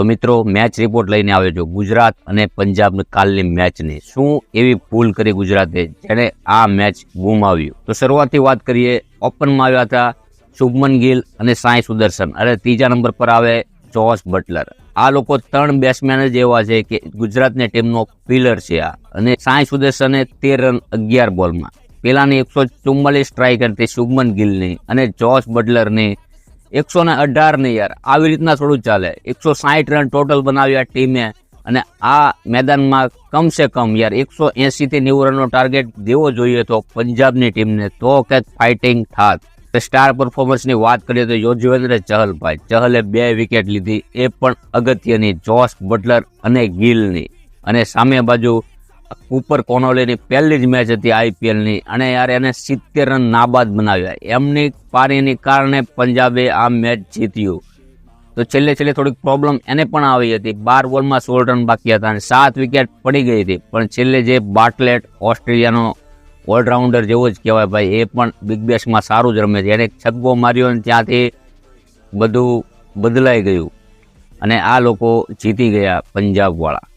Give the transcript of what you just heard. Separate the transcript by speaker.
Speaker 1: તો મિત્રો match report લઈને આવ્યો છું ગુજરાત અને પંજાબ કાલની મેચની શું એવી ભૂલ કરી ગુજરાતે જેને આ મેચ ગુમાવ્યું। તો શરૂઆતથી વાત કરીએ, ઓપનમાં આવ્યા હતા શુભમન ગિલ અને સાઈ સુદર્શન, અને ત્રીજા નંબર પર આવે જોસ બટલર। આ લોકો 3 બેટ્સમેન જ એવા છે કે ગુજરાતની ટીમનો પિલર છે આ। અને સાઈ સુદર્શને 13 રન 11 બોલમાં, પેલાની 144 સ્ટ્રાઇક હતી શુભમન ગિલની, અને જોસ બટલરની 118 ને યાર, આવી રીતના થોડું ચાલે। 160 રન ટોટલ બનાવ્યા ટીમે, અને આ મેદાનમાં કમસે કમ યાર 180 થી 90 રનનો ટાર્ગેટ દેવો જોઈએ તો પંજાબની ટીમને, તો કંઈક ફાઇટિંગ થાત। સ્ટાર પરફોર્મન્સની વાત કરીએ તો યુઝવેન્દ્ર ચહલે 2 વિકેટ લીધી, એ પણ અગત્યની જોસ બટલર અને ગિલની। અને સામે બાજુ કૂપર કોનોલીની પહેલી જ મેચ હતી આઈપીએલની, અને યાર એને 70 રન નાબાદ બનાવ્યા। એમની પારીની કારણે પંજાબે આ મેચ જીત્યું। તો છેલ્લે થોડીક પ્રોબ્લેમ એને પણ આવી હતી, 12 બોલમાં 16 રન બાકી હતા અને 7 વિકેટ પડી ગઈ હતી, પણ છેલ્લે જે બાર્ટલેટ ઓસ્ટ્રેલિયાનો ઓલરાઉન્ડર જેવો જ કહેવાય ભાઈ, એ પણ બિગ બેશમાં સારું જ રમે છે, એને છગ્ગો માર્યો અને ત્યાંથી બધું બદલાઈ ગયું અને આ લોકો જીતી ગયા પંજાબ વાળા।